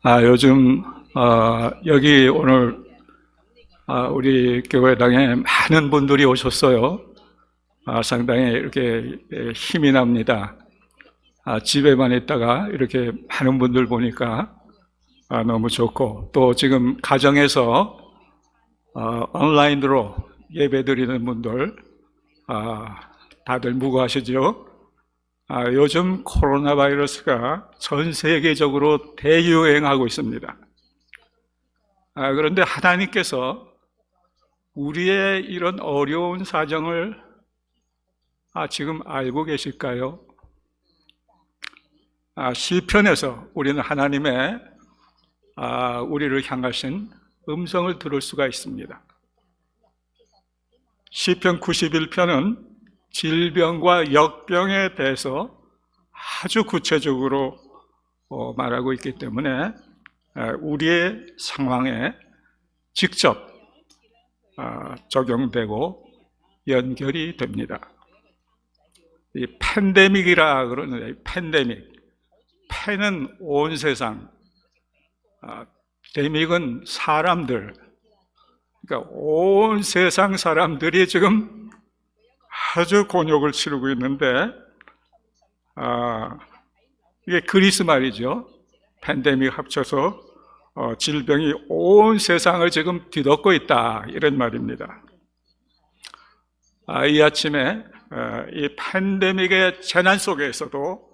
요즘 여기 오늘 우리 교회당에 많은 분들이 오셨어요. 상당히 이렇게 힘이 납니다. 집에만 있다가 이렇게 많은 분들 보니까 너무 좋고, 또 지금 가정에서 온라인으로 예배 드리는 분들 다들 무고하시죠? 요즘 코로나 바이러스가 전 세계적으로 대유행하고 있습니다. 그런데 하나님께서 우리의 이런 어려운 사정을 지금 알고 계실까요? 시편에서 우리는 하나님의 우리를 향하신 음성을 들을 수가 있습니다. 시편 91편은 질병과 역병에 대해서 아주 구체적으로 말하고 있기 때문에 우리의 상황에 직접 적용되고 연결이 됩니다. 이 팬데믹이라 그러는데, 팬데믹, 팬은 온 세상, 데믹은 사람들, 그러니까 온 세상 사람들이 지금 아주 곤욕을 치르고 있는데, 이게 그리스 말이죠. 팬데믹 합쳐서 질병이 온 세상을 지금 뒤덮고 있다, 이런 말입니다. 이 아침에 이 팬데믹의 재난 속에서도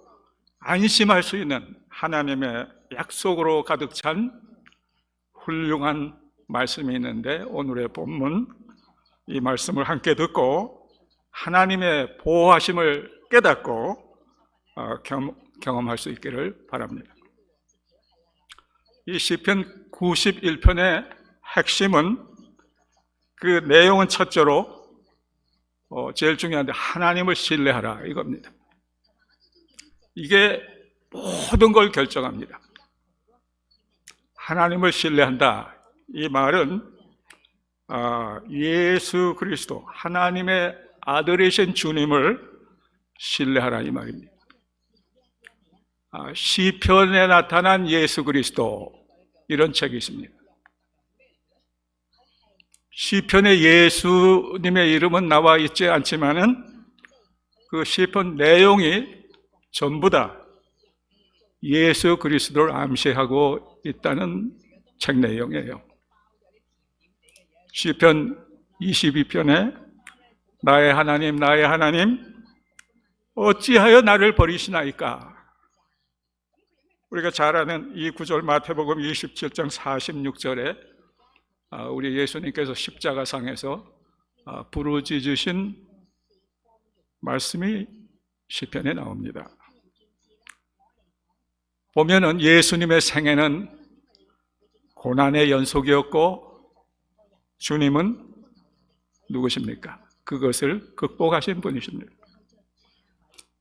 안심할 수 있는 하나님의 약속으로 가득 찬 훌륭한 말씀이 있는데, 오늘의 본문 이 말씀을 함께 듣고 하나님의 보호하심을 깨닫고 경험할 수 있기를 바랍니다. 이 시편 91편의 핵심은, 그 내용은 첫째로 제일 중요한데 하나님을 신뢰하라, 이겁니다. 이게 모든 걸 결정합니다. 하나님을 신뢰한다, 이 말은 예수 그리스도, 하나님의 아들이신 주님을 신뢰하라, 이 말입니다. 시편에 나타난 예수 그리스도, 이런 책이 있습니다. 시편에 예수님의 이름은 나와 있지 않지만은 그 시편 내용이 전부 다 예수 그리스도를 암시하고 있다는 책 내용이에요. 시편 22편에 나의 하나님, 나의 하나님, 어찌하여 나를 버리시나이까? 우리가 잘 아는 이 구절, 마태복음 27장 46절에 우리 예수님께서 십자가상에서 부르짖으신 말씀이 시편에 나옵니다. 보면은 예수님의 생애는 고난의 연속이었고, 주님은 누구십니까? 그것을 극복하신 분이십니다.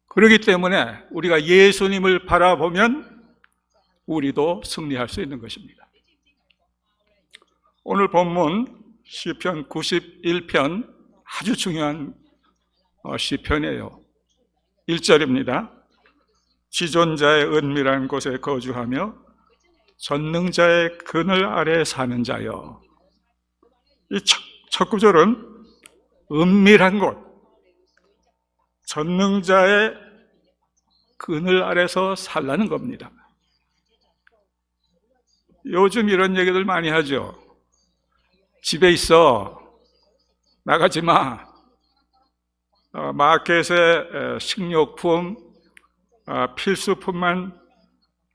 그렇기 때문에 우리가 예수님을 바라보면 우리도 승리할 수 있는 것입니다. 오늘 본문 시편 91편, 아주 중요한 시편이에요. 1절입니다. 지존자의 은밀한 곳에 거주하며 전능자의 그늘 아래 사는 자여. 이 첫 구절은 은밀한 곳, 전능자의 그늘 아래서 살라는 겁니다. 요즘 이런 얘기들 많이 하죠. 집에 있어, 나가지 마. 마켓에 식료품, 필수품만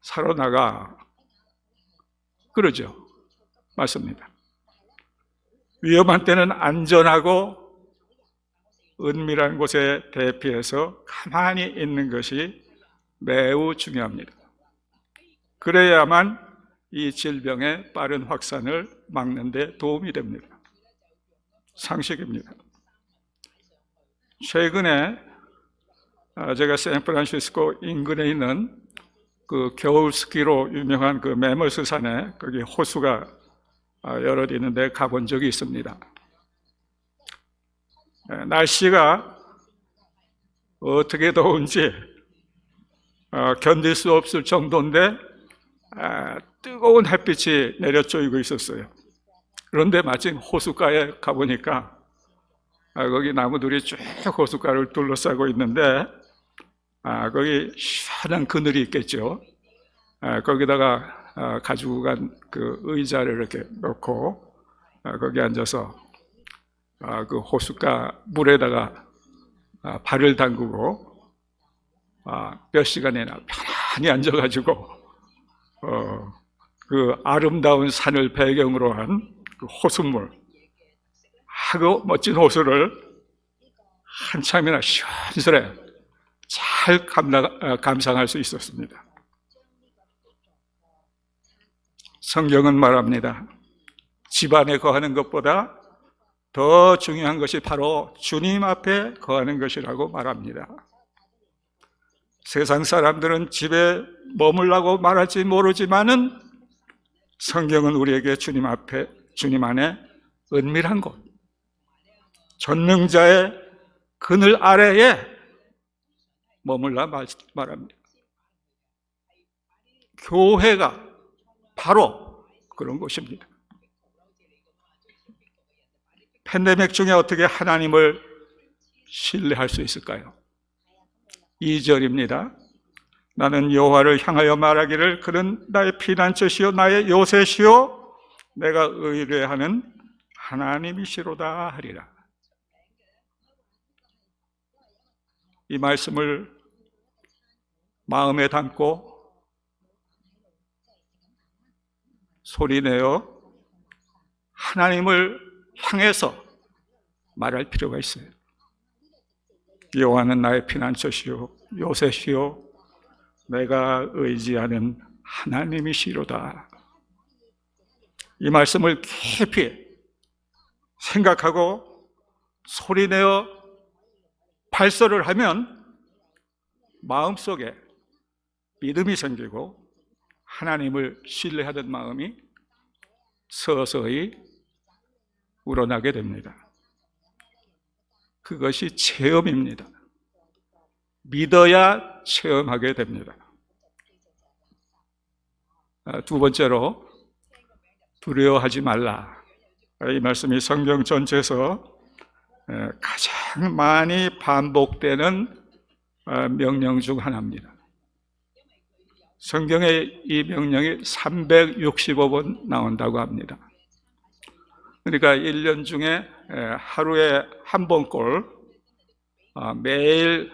사러 나가. 그러죠. 맞습니다. 위험한 때는 안전하고 은밀한 곳에 대피해서 가만히 있는 것이 매우 중요합니다. 그래야만 이 질병의 빠른 확산을 막는 데 도움이 됩니다. 상식입니다. 최근에 제가 샌프란시스코 인근에 있는 그 겨울 스키로 유명한 그 매머스 산에, 거기 호수가 여럿 있는데 가본 적이 있습니다. 날씨가 어떻게 더운지 견딜 수 없을 정도인데 뜨거운 햇빛이 내려쬐고 있었어요. 그런데 마침 호숫가에 가보니까 거기 나무들이 쭉 호숫가를 둘러싸고 있는데 거기 시원한 그늘이 있겠죠. 거기다가 가지고 간 그 의자를 이렇게 놓고 거기 앉아서 그 호숫가 물에다가 발을 담그고 몇 시간이나 편안히 앉아가지고 그 아름다운 산을 배경으로 한 그 호수물 하고 멋진 호수를 한참이나 시원스레 잘 감상할 수 있었습니다. 성경은 말합니다. 집안에 거하는 것보다 더 중요한 것이 바로 주님 앞에 거하는 것이라고 말합니다. 세상 사람들은 집에 머물라고 말할지 모르지만은 성경은 우리에게 주님 앞에, 주님 안에 은밀한 곳, 전능자의 그늘 아래에 머물라 말합니다. 교회가 바로 그런 곳입니다. 팬데믹 중에 어떻게 하나님을 신뢰할 수 있을까요? 2절입니다. 나는 여호와를 향하여 말하기를 그는 나의 피난처시요 나의 요새시요 내가 의뢰하는 하나님이시로다 하리라. 이 말씀을 마음에 담고 소리내어 하나님을 향해서 말할 필요가 있어요. 여호와는 나의 피난처시요 요새시요 내가 의지하는 하나님이시로다. 이 말씀을 깊이 생각하고 소리내어 발설을 하면 마음속에 믿음이 생기고 하나님을 신뢰하는 마음이 서서히 우러나게 됩니다. 그것이 체험입니다. 믿어야 체험하게 됩니다. 두 번째로 두려워하지 말라. 이 말씀이 성경 전체에서 가장 많이 반복되는 명령 중 하나입니다. 성경에 이 명령이 365번 나온다고 합니다. 그러니까 1년 중에 하루에 한 번꼴 매일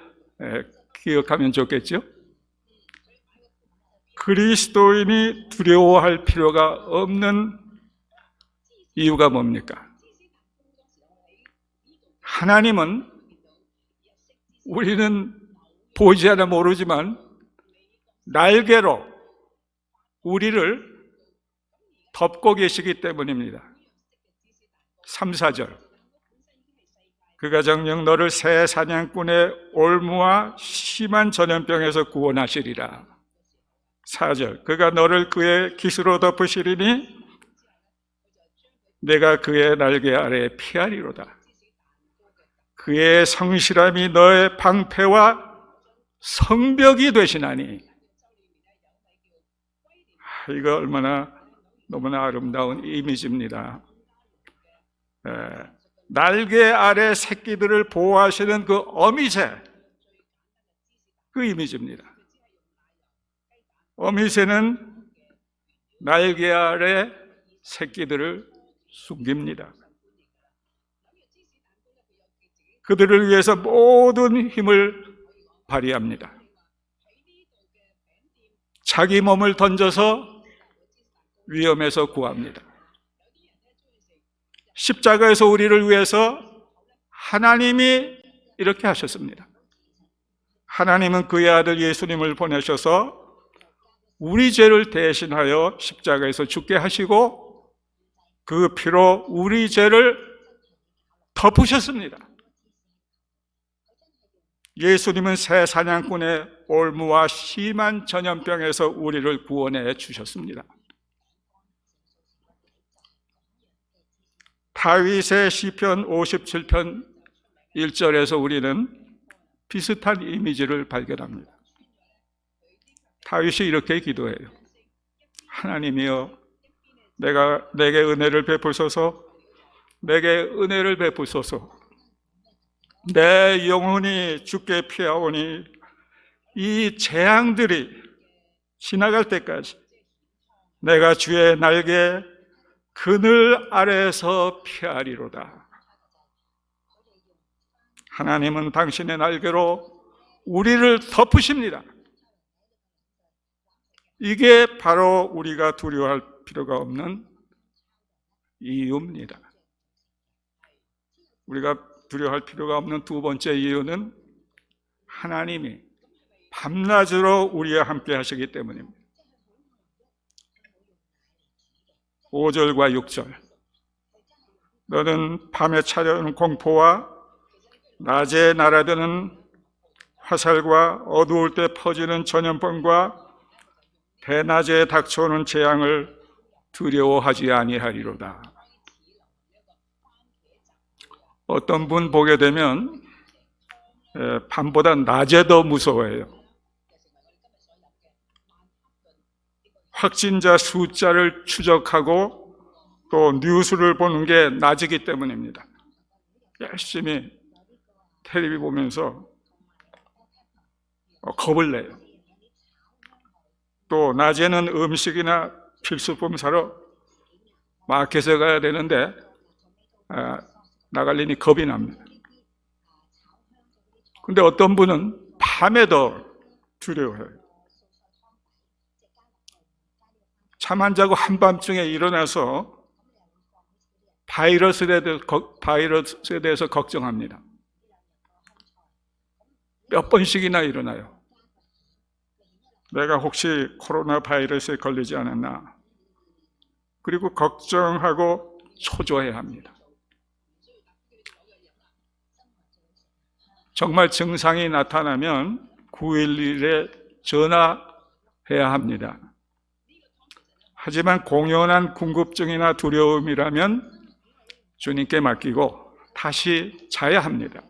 기억하면 좋겠죠? 그리스도인이 두려워할 필요가 없는 이유가 뭡니까? 하나님은 우리는 보지 않아 모르지만 날개로 우리를 덮고 계시기 때문입니다. 3, 4절 그가 정녕 너를 새 사냥꾼의 올무와 심한 전염병에서 구원하시리라. 4절 그가 너를 그의 깃으로 덮으시리니 내가 그의 날개 아래에 피하리로다. 그의 성실함이 너의 방패와 성벽이 되시나니. 이거 너무나 아름다운 이미지입니다. 날개 아래 새끼들을 보호하시는 그 어미새, 그 이미지입니다. 어미새는 날개 아래 새끼들을 숨깁니다. 그들을 위해서 모든 힘을 발휘합니다. 자기 몸을 던져서 위험에서 구합니다. 십자가에서 우리를 위해서 하나님이 이렇게 하셨습니다. 하나님은 그의 아들 예수님을 보내셔서 우리 죄를 대신하여 십자가에서 죽게 하시고 그 피로 우리 죄를 덮으셨습니다. 예수님은 새 사냥꾼의 올무와 심한 전염병에서 우리를 구원해 주셨습니다. 다윗의 시편 57편 1절에서 우리는 비슷한 이미지를 발견합니다. 다윗이 이렇게 기도해요. 하나님이여, 내게 은혜를 베푸소서. 내게 은혜를 베푸소서. 내 영혼이 주께 피하오니 이 재앙들이 지나갈 때까지 내가 주의 날개 그늘 아래에서 피하리로다. 하나님은 당신의 날개로 우리를 덮으십니다. 이게 바로 우리가 두려워할 필요가 없는 이유입니다. 우리가 두려워할 필요가 없는 두 번째 이유는 하나님이 밤낮으로 우리와 함께 하시기 때문입니다. 5절과 6절. 너는 밤에 찾아오는 공포와 낮에 날아드는 화살과 어두울 때 퍼지는 전염병과 대낮에 닥쳐오는 재앙을 두려워하지 아니하리로다. 어떤 분 보게 되면 밤보다 낮에 더 무서워해요. 확진자 숫자를 추적하고 또 뉴스를 보는 게 낮이기 때문입니다. 열심히 텔레비 보면서 겁을 내요. 또 낮에는 음식이나 필수품 사러 마켓에 가야 되는데 나가려니 겁이 납니다. 근데 어떤 분은 밤에 더 두려워해요. 잠 안 자고 한밤중에 일어나서 바이러스에 대해서 걱정합니다. 몇 번씩이나 일어나요. 내가 혹시 코로나 바이러스에 걸리지 않았나? 그리고 걱정하고 초조해야 합니다. 정말 증상이 나타나면 911에 전화해야 합니다. 하지만 공연한 궁금증이나 두려움이라면 주님께 맡기고 다시 자야 합니다.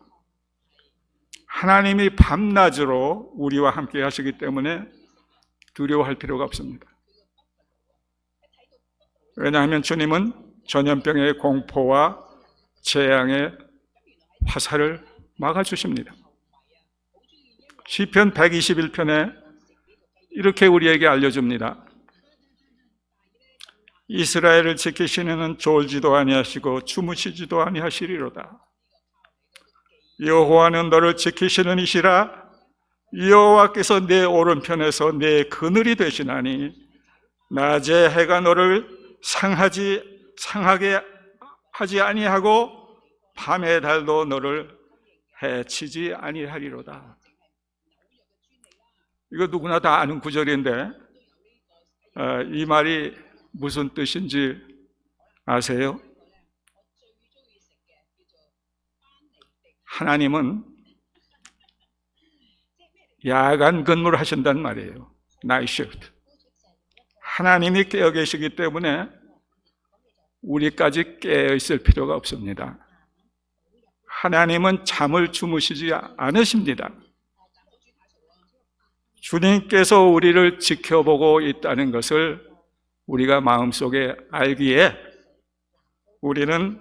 하나님이 밤낮으로 우리와 함께 하시기 때문에 두려워할 필요가 없습니다. 왜냐하면 주님은 전염병의 공포와 재앙의 화살을 막아주십니다. 시편 121편에 이렇게 우리에게 알려줍니다. 이스라엘을 지키시는 이는 졸지도 아니하시고 주무시지도 아니하시리로다. 여호와는 너를 지키시는 이시라. 여호와께서 내 오른편에서 내 그늘이 되시나니 낮에 해가 너를 상하게 하지 아니하고 밤의 달도 너를 해치지 아니하리로다. 이거 누구나 다 아는 구절인데 이 말이 무슨 뜻인지 아세요? 하나님은 야간 근무를 하신단 말이에요. 나이트 시프트. 하나님이 깨어 계시기 때문에 우리까지 깨어 있을 필요가 없습니다. 하나님은 잠을 주무시지 않으십니다. 주님께서 우리를 지켜보고 있다는 것을 우리가 마음속에 알기에 우리는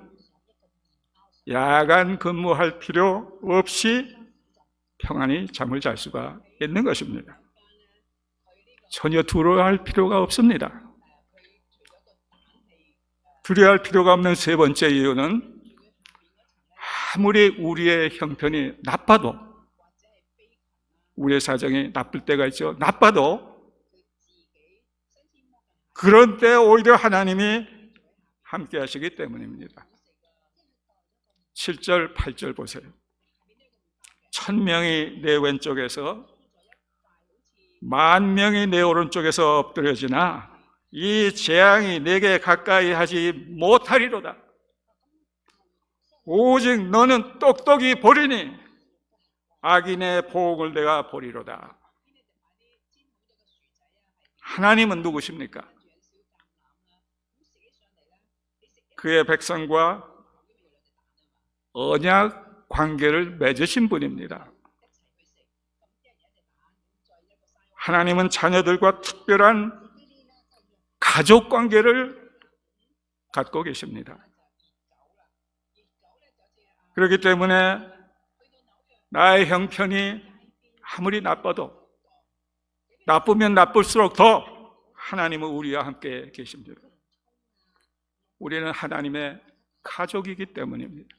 야간 근무할 필요 없이 평안히 잠을 잘 수가 있는 것입니다. 전혀 두려워할 필요가 없습니다. 두려워할 필요가 없는 세 번째 이유는 아무리 우리의 형편이 나빠도, 우리의 사정이 나쁠 때가 있죠. 나빠도 그런 때 오히려 하나님이 함께 하시기 때문입니다. 7절, 8절 보세요. 1000명이 내 왼쪽에서 10,000명이 내 오른쪽에서 엎드려지나 이 재앙이 내게 가까이 하지 못하리로다. 오직 너는 똑똑히 보리니 악인의 보응을 내가 보리로다. 하나님은 누구십니까? 그의 백성과 언약 관계를 맺으신 분입니다. 하나님은 자녀들과 특별한 가족 관계를 갖고 계십니다. 그렇기 때문에 나의 형편이 아무리 나쁘면 나쁠수록 더 하나님은 우리와 함께 계십니다. 우리는 하나님의 가족이기 때문입니다.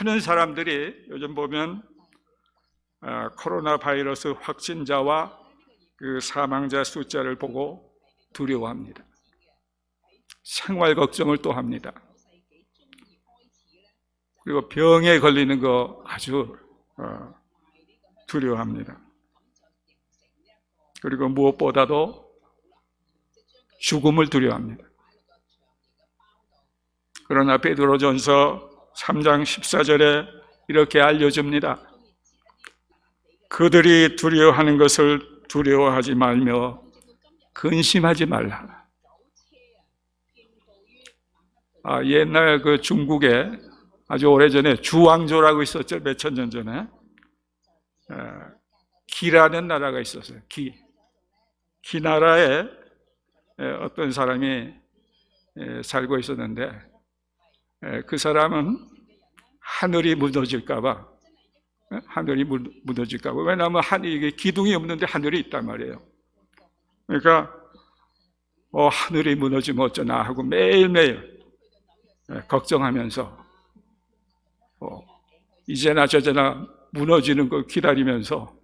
많은 사람들이 요즘 보면 코로나 바이러스 확진자와 그 사망자 숫자를 보고 두려워합니다. 생활 걱정을 또 합니다. 그리고 병에 걸리는 거 아주 두려워합니다. 그리고 무엇보다도 죽음을 두려워합니다. 그러나 베드로전서 3장 14절에 이렇게 알려줍니다. 그들이 두려워하는 것을 두려워하지 말며 근심하지 말라. 옛날 그 중국에 아주 오래전에 주왕조라고 있었죠. 몇천 년 전에. 기라는 나라가 있었어요. 기 나라에 어떤 사람이 살고 있었는데 그 사람은 하늘이 무너질까 봐 왜냐하면 이게 기둥이 없는데 하늘이 있단 말이에요. 그러니까 하늘이 무너지면 어쩌나 하고 매일매일 걱정하면서 이제나 저제나 무너지는 걸 기다리면서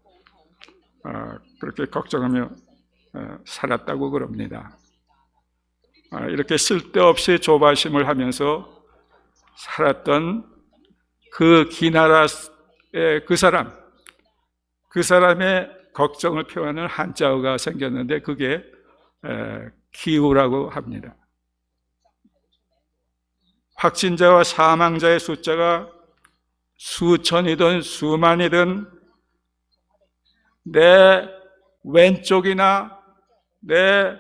그렇게 걱정하며 살았다고 그럽니다. 이렇게 쓸데없이 조바심을 하면서 살았던 그 기나라의 그 사람의 걱정을 표하는 한자어가 생겼는데 그게 기우라고 합니다. 확진자와 사망자의 숫자가 수천이든 수만이든 내 왼쪽이나 내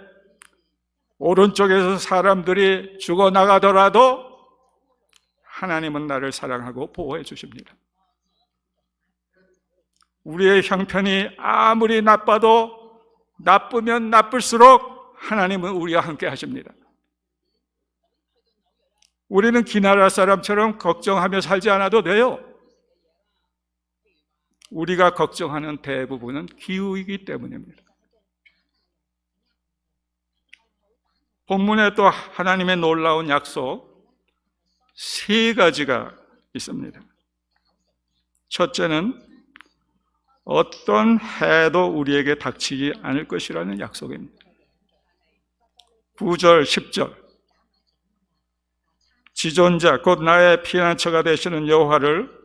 오른쪽에서 사람들이 죽어나가더라도 하나님은 나를 사랑하고 보호해 주십니다. 우리의 형편이 아무리 나쁘면 나쁠수록 하나님은 우리와 함께 하십니다. 우리는 기나라 사람처럼 걱정하며 살지 않아도 돼요. 우리가 걱정하는 대부분은 기후이기 때문입니다. 본문에 또 하나님의 놀라운 약속 3가지가 있습니다. 첫째는 어떤 해도 우리에게 닥치지 않을 것이라는 약속입니다. 9절, 10절 지존자 곧 나의 피난처가 되시는 여호와를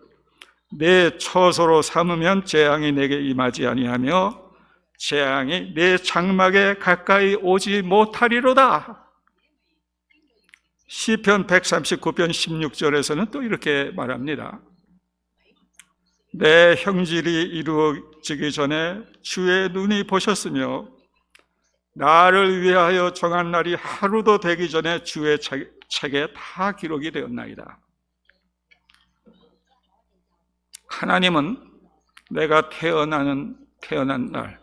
내 처소로 삼으면 재앙이 내게 임하지 아니하며 재앙이 내 장막에 가까이 오지 못하리로다. 시편 139편 16절에서는 또 이렇게 말합니다. 내 형질이 이루어지기 전에 주의 눈이 보셨으며 나를 위하여 정한 날이 하루도 되기 전에 주의 책에 다 기록이 되었나이다. 하나님은 내가 태어난 날,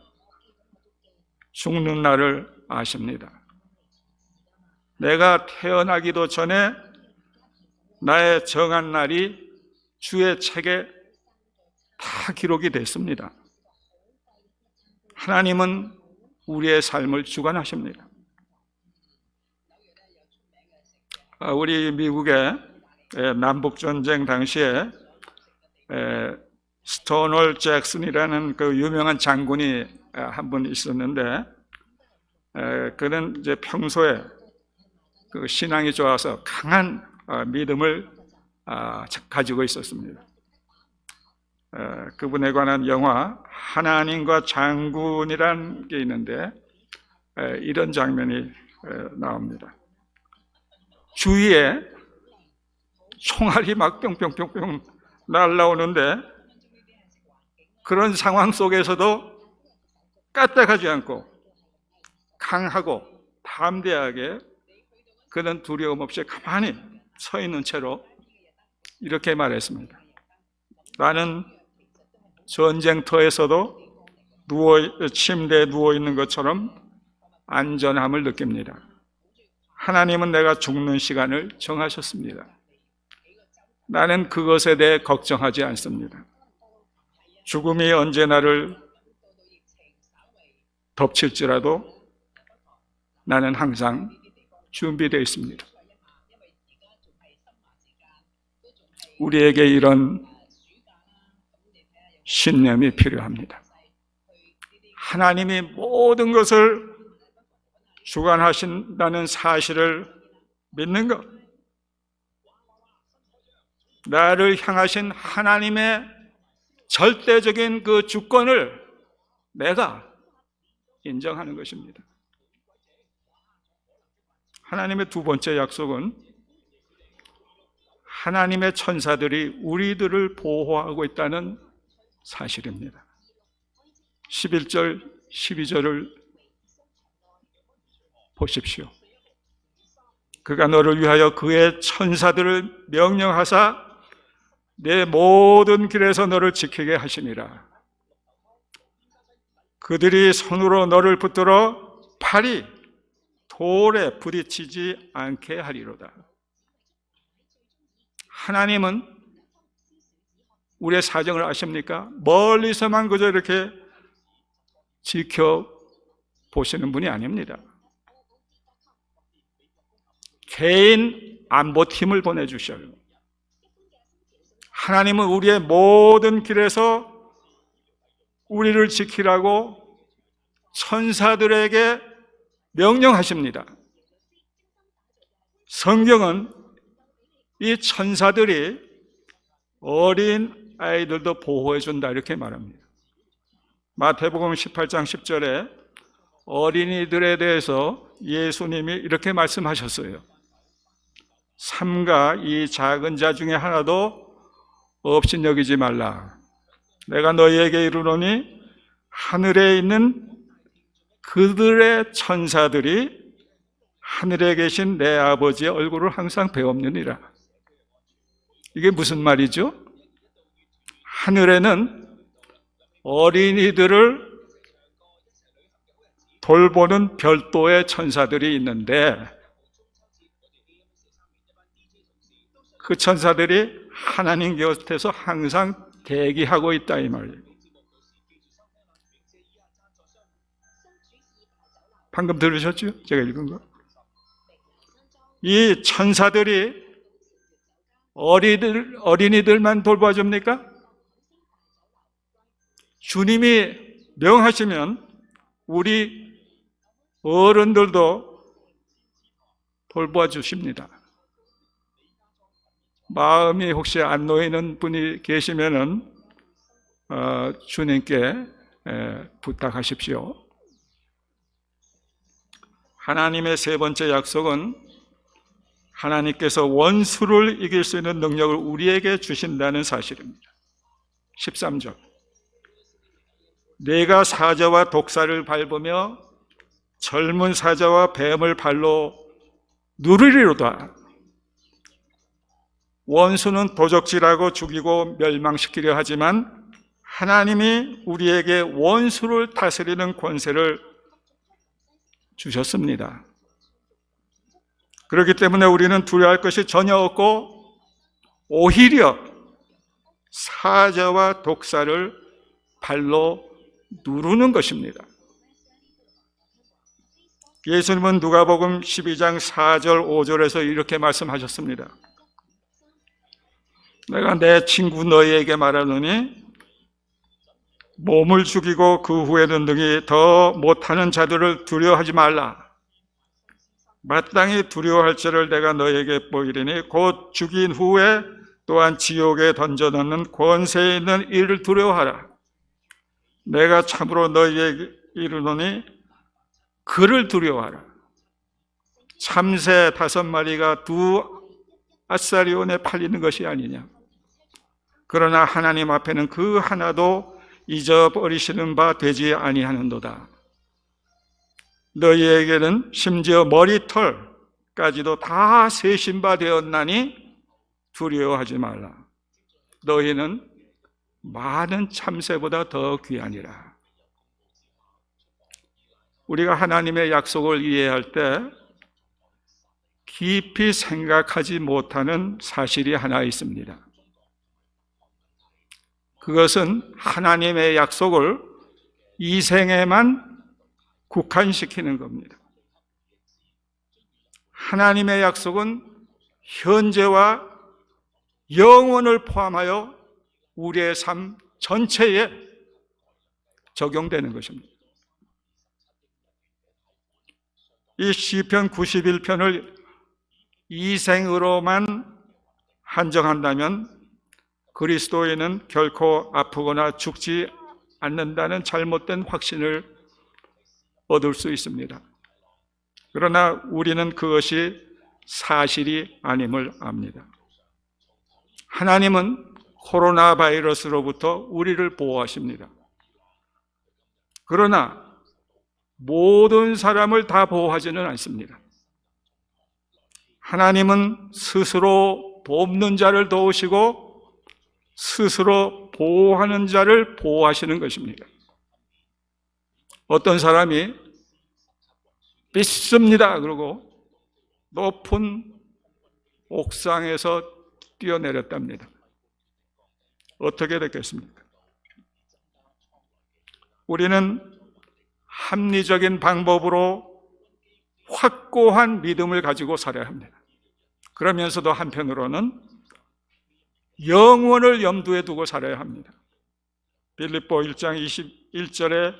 죽는 날을 아십니다. 내가 태어나기도 전에 나의 정한 날이 주의 책에 다 기록이 됐습니다. 하나님은 우리의 삶을 주관하십니다. 우리 미국의 남북전쟁 당시에 스톤월 잭슨이라는 그 유명한 장군이 한 분 있었는데 그는 이제 평소에 그 신앙이 좋아서 강한 믿음을 가지고 있었습니다. 그분에 관한 영화 하나님과 장군이라는 게 있는데 이런 장면이 나옵니다. 주위에 총알이 막 뿅뿅뿅뿅 날라오는데 그런 상황 속에서도 까딱하지 않고 강하고 담대하게 그는 두려움 없이 가만히 서 있는 채로 이렇게 말했습니다. 나는 전쟁터에서도 침대에 누워 있는 것처럼 안전함을 느낍니다. 하나님은 내가 죽는 시간을 정하셨습니다. 나는 그것에 대해 걱정하지 않습니다. 죽음이 언제 나를 덮칠지라도 나는 항상 준비되어 있습니다. 우리에게 이런 신념이 필요합니다. 하나님이 모든 것을 주관하신다는 사실을 믿는 것, 나를 향하신 하나님의 절대적인 그 주권을 내가 인정하는 것입니다. 하나님의 두 번째 약속은 하나님의 천사들이 우리들을 보호하고 있다는 사실입니다. 11절, 12절을 보십시오. 그가 너를 위하여 그의 천사들을 명령하사 내 모든 길에서 너를 지키게 하시니라. 그들이 손으로 너를 붙들어 팔이 돌에 부딪히지 않게 하리로다. 하나님은 우리의 사정을 아십니까? 멀리서만 그저 이렇게 지켜보시는 분이 아닙니다. 개인 안보팀을 보내주셔요. 하나님은 우리의 모든 길에서 우리를 지키라고 천사들에게 명령하십니다. 성경은 이 천사들이 어린 아이들도 보호해 준다 이렇게 말합니다. 마태복음 18장 10절에 어린이들에 대해서 예수님이 이렇게 말씀하셨어요. 삼가 이 작은 자 중에 하나도 없인 여기지 말라. 내가 너희에게 이르노니 하늘에 있는 그들의 천사들이 하늘에 계신 내 아버지의 얼굴을 항상 배웁느니라. 이게 무슨 말이죠? 하늘에는 어린이들을 돌보는 별도의 천사들이 있는데 그 천사들이 하나님 곁에서 항상 대기하고 있다 이 말이에요. 방금 들으셨죠? 제가 읽은 거. 이 천사들이 어린이들만 돌봐줍니까? 주님이 명하시면 우리 어른들도 돌봐 주십니다. 마음이 혹시 안 놓이는 분이 계시면은 주님께 부탁하십시오. 하나님의 세 번째 약속은 하나님께서 원수를 이길 수 있는 능력을 우리에게 주신다는 사실입니다. 13절. 내가 사자와 독사를 밟으며 젊은 사자와 뱀을 발로 누르리로다. 원수는 도적질하고 죽이고 멸망시키려 하지만 하나님이 우리에게 원수를 다스리는 권세를 주셨습니다. 그렇기 때문에 우리는 두려워할 것이 전혀 없고 오히려 사자와 독사를 발로 누르는 것입니다. 예수님은 누가복음 12장 4절 5절에서 이렇게 말씀하셨습니다. 내가 내 친구 너희에게 말하노니 몸을 죽이고 그 후에는 능히 더 못하는 자들을 두려워하지 말라. 마땅히 두려워할 자를 내가 너희에게 보이리니 곧 죽인 후에 또한 지옥에 던져넣는 권세 있는 이를 두려워하라. 내가 참으로 너희에게 이르노니 그를 두려워하라. 참새 5마리가 2아사리온에 팔리는 것이 아니냐. 그러나 하나님 앞에는 그 하나도 잊어버리시는 바 되지 아니하는도다. 너희에게는 심지어 머리털까지도 다 세신 바 되었나니 두려워하지 말라. 너희는 많은 참새보다 더 귀하니라. 우리가 하나님의 약속을 이해할 때 깊이 생각하지 못하는 사실이 하나 있습니다. 그것은 하나님의 약속을 이 생에만 국한시키는 겁니다. 하나님의 약속은 현재와 영원을 포함하여 우리의 삶 전체에 적용되는 것입니다. 이 시편 91편을 이 생으로만 한정한다면 그리스도인은 결코 아프거나 죽지 않는다는 잘못된 확신을 얻을 수 있습니다. 그러나 우리는 그것이 사실이 아님을 압니다. 하나님은 코로나 바이러스로부터 우리를 보호하십니다. 그러나 모든 사람을 다 보호하지는 않습니다. 하나님은 스스로 돕는 자를 도우시고 스스로 보호하는 자를 보호하시는 것입니다. 어떤 사람이 믿습니다 그러고 높은 옥상에서 뛰어내렸답니다. 어떻게 됐겠습니까? 우리는 합리적인 방법으로 확고한 믿음을 가지고 살아야 합니다. 그러면서도 한편으로는 영원을 염두에 두고 살아야 합니다. 빌립보 1장 21절에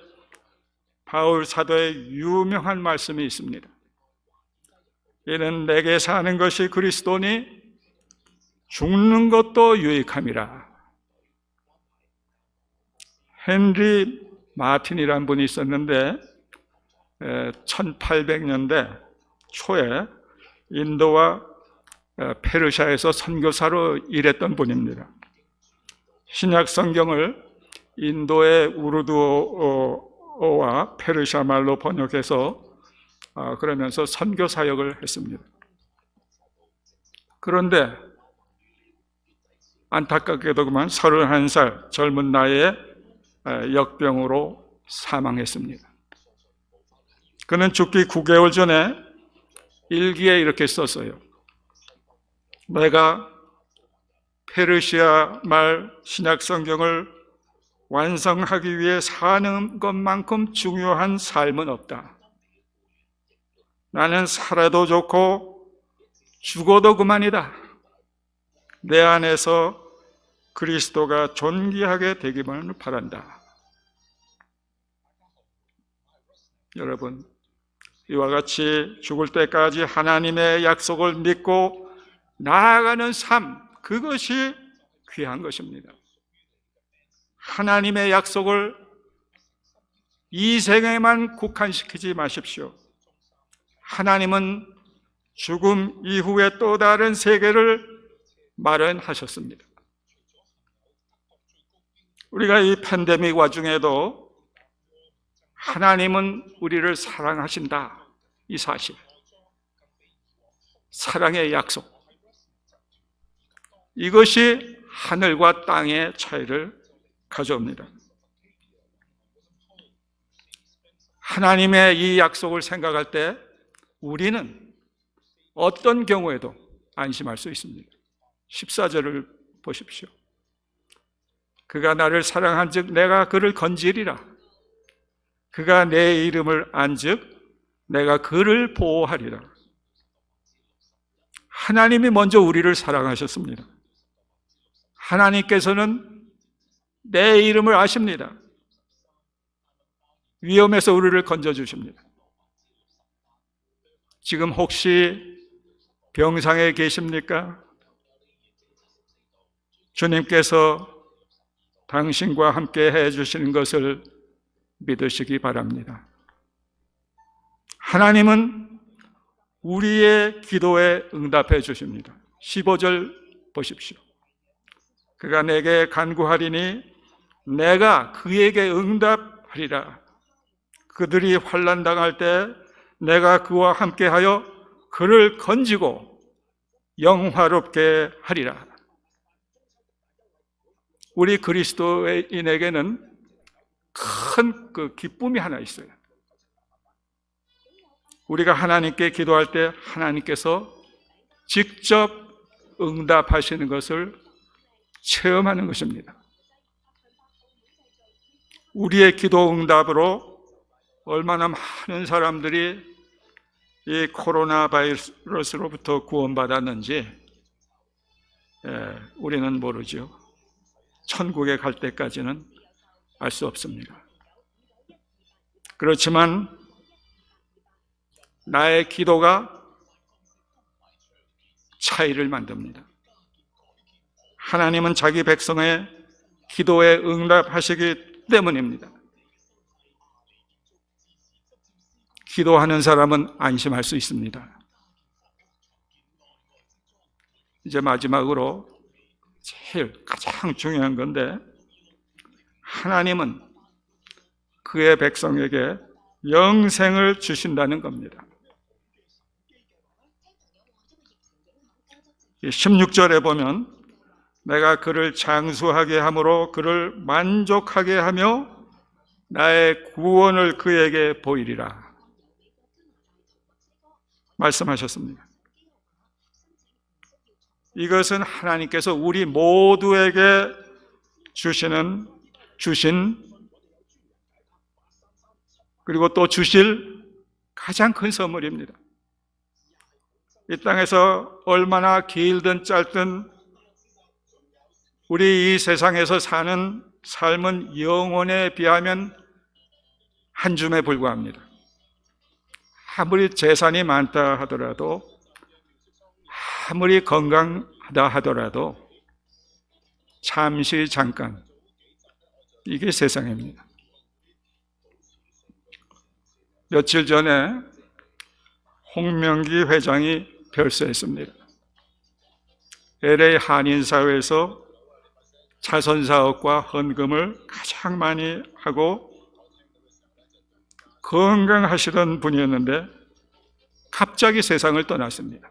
바울 사도의 유명한 말씀이 있습니다. 이는 내게 사는 것이 그리스도니 죽는 것도 유익함이라. 헨리 마틴이라는 분이 있었는데 1800년대 초에 인도와 페르시아에서 선교사로 일했던 분입니다. 신약 성경을 인도의 우르두어와 페르시아 말로 번역해서 그러면서 선교 사역을 했습니다. 그런데 안타깝게도 그만 31살 젊은 나이에 역병으로 사망했습니다. 그는 죽기 9개월 전에 일기에 이렇게 썼어요. 내가 페르시아 말 신약 성경을 완성하기 위해 사는 것만큼 중요한 삶은 없다. 나는 살아도 좋고 죽어도 그만이다. 내 안에서 그리스도가 존귀하게 되기만을 바란다. 여러분, 이와 같이 죽을 때까지 하나님의 약속을 믿고 나아가는 삶, 그것이 귀한 것입니다. 하나님의 약속을 이 생에만 국한시키지 마십시오. 하나님은 죽음 이후에 또 다른 세계를 마련하셨습니다. 우리가 이 팬데믹 와중에도 하나님은 우리를 사랑하신다. 이 사실, 사랑의 약속, 이것이 하늘과 땅의 차이를 가져옵니다. 하나님의 이 약속을 생각할 때 우리는 어떤 경우에도 안심할 수 있습니다. 14절을 보십시오. 그가 나를 사랑한 즉 내가 그를 건지리라. 그가 내 이름을 안즉 내가 그를 보호하리라. 하나님이 먼저 우리를 사랑하셨습니다. 하나님께서는 내 이름을 아십니다. 위험에서 우리를 건져주십니다. 지금 혹시 병상에 계십니까? 주님께서 당신과 함께 해주시는 것을 믿으시기 바랍니다. 하나님은 우리의 기도에 응답해 주십니다. 15절 보십시오. 그가 내게 간구하리니 내가 그에게 응답하리라. 그들이 환난 당할 때 내가 그와 함께하여 그를 건지고 영화롭게 하리라. 우리 그리스도인에게는 큰 그 기쁨이 하나 있어요. 우리가 하나님께 기도할 때 하나님께서 직접 응답하시는 것을 체험하는 것입니다. 우리의 기도 응답으로 얼마나 많은 사람들이 이 코로나 바이러스로부터 구원받았는지 우리는 모르죠. 천국에 갈 때까지는 알 수 없습니다. 그렇지만 나의 기도가 차이를 만듭니다. 하나님은 자기 백성의 기도에 응답하시기 때문입니다. 기도하는 사람은 안심할 수 있습니다. 이제 마지막으로 가장 중요한 건데, 하나님은 그의 백성에게 영생을 주신다는 겁니다. 16절에 보면 내가 그를 장수하게 함으로 그를 만족하게 하며 나의 구원을 그에게 보이리라 말씀하셨습니다. 이것은 하나님께서 우리 모두에게 주신 그리고 또 주실 가장 큰 선물입니다. 이 땅에서 얼마나 길든 짧든 우리 이 세상에서 사는 삶은 영혼에 비하면 한 줌에 불과합니다. 아무리 재산이 많다 하더라도, 아무리 건강하다 하더라도 잠시 잠깐, 이게 세상입니다. 며칠 전에 홍명기 회장이 별세했습니다. LA 한인사회에서 자선사업과 헌금을 가장 많이 하고 건강하시던 분이었는데 갑자기 세상을 떠났습니다.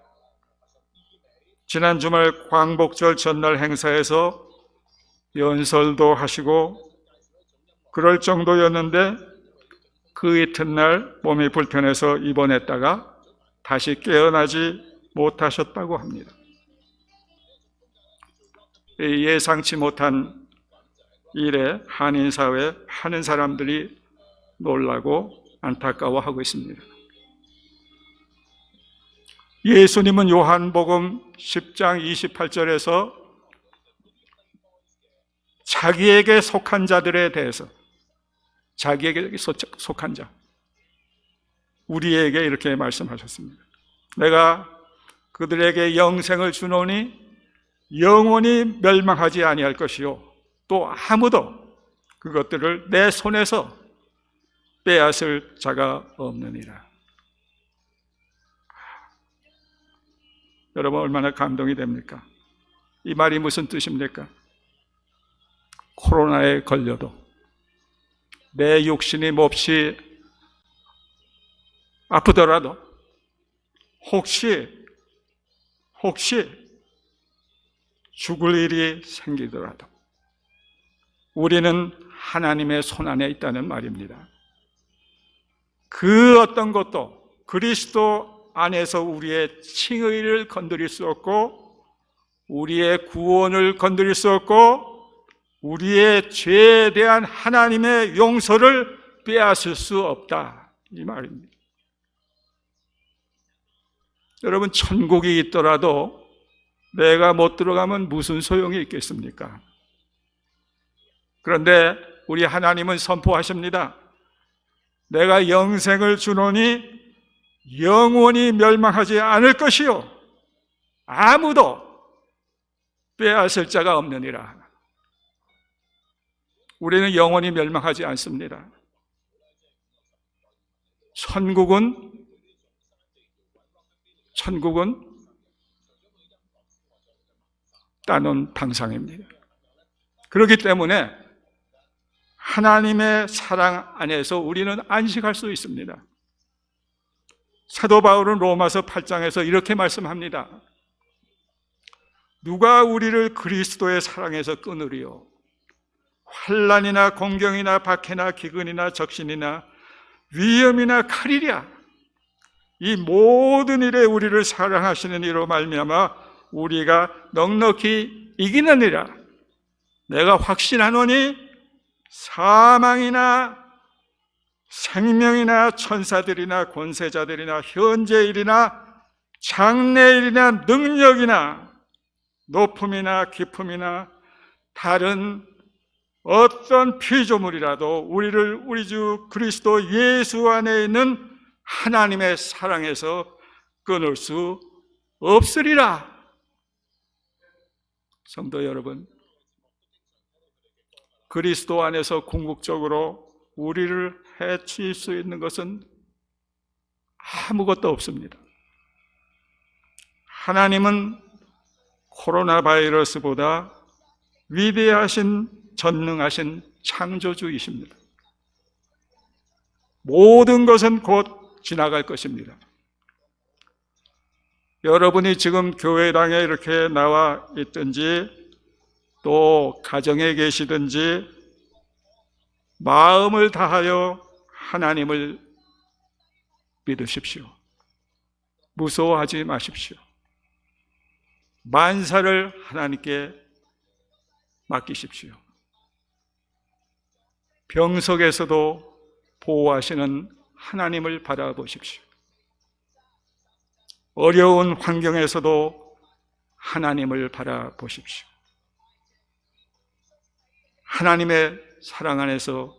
지난 주말 광복절 전날 행사에서 연설도 하시고 그럴 정도였는데 그 이튿날 몸이 불편해서 입원했다가 다시 깨어나지 못하셨다고 합니다. 예상치 못한 일에 한인사회 많은 사람들이 놀라고 안타까워하고 있습니다. 예수님은 요한복음 10장 28절에서 자기에게 속한 자들에 대해서, 자기에게 속한 자, 우리에게 이렇게 말씀하셨습니다. 내가 그들에게 영생을 주노니 영원히 멸망하지 아니할 것이요 또 아무도 그것들을 내 손에서 빼앗을 자가 없느니라. 여러분 얼마나 감동이 됩니까? 이 말이 무슨 뜻입니까? 코로나에 걸려도 내 육신이 몹시 아프더라도 혹시 죽을 일이 생기더라도 우리는 하나님의 손안에 있다는 말입니다. 그 어떤 것도 그리스도 안에서 우리의 칭의를 건드릴 수 없고 우리의 구원을 건드릴 수 없고 우리의 죄에 대한 하나님의 용서를 빼앗을 수 없다, 이 말입니다. 여러분, 천국이 있더라도 내가 못 들어가면 무슨 소용이 있겠습니까? 그런데 우리 하나님은 선포하십니다. 내가 영생을 주노니 영원히 멸망하지 않을 것이요 아무도 빼앗을 자가 없느니라. 우리는 영원히 멸망하지 않습니다. 천국은 따놓은 당상입니다. 그렇기 때문에 하나님의 사랑 안에서 우리는 안식할 수 있습니다. 사도 바울은 로마서 8장에서 이렇게 말씀합니다. 누가 우리를 그리스도의 사랑에서 끊으리요? 환난이나 공경이나 박해나 기근이나 적신이나 위험이나 칼이랴. 이 모든 일에 우리를 사랑하시는 이로 말미암아 우리가 넉넉히 이기느니라. 내가 확신하노니 사망이나 생명이나 천사들이나 권세자들이나 현재일이나 장래일이나 능력이나 높음이나 깊음이나 다른 어떤 피조물이라도 우리를 우리 주 그리스도 예수 안에 있는 하나님의 사랑에서 끊을 수 없으리라. 성도 여러분, 그리스도 안에서 궁극적으로 우리를 해칠 수 있는 것은 아무것도 없습니다. 하나님은 코로나 바이러스보다 위대하신 전능하신 창조주이십니다. 모든 것은 곧 지나갈 것입니다. 여러분이 지금 교회당에 이렇게 나와 있든지 또 가정에 계시든지 마음을 다하여 하나님을 믿으십시오. 무서워하지 마십시오. 만사를 하나님께 맡기십시오. 병석에서도 보호하시는 하나님을 바라보십시오. 어려운 환경에서도 하나님을 바라보십시오. 하나님의 사랑 안에서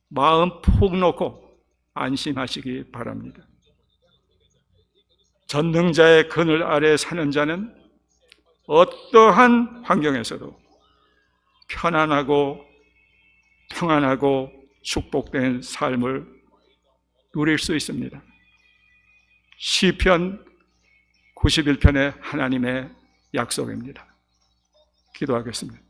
마음 푹 놓고 안심하시기 바랍니다. 전능자의 그늘 아래 사는 자는 어떠한 환경에서도 편안하고 평안하고 축복된 삶을 누릴 수 있습니다. 시편 91편의 하나님의 약속입니다. 기도하겠습니다.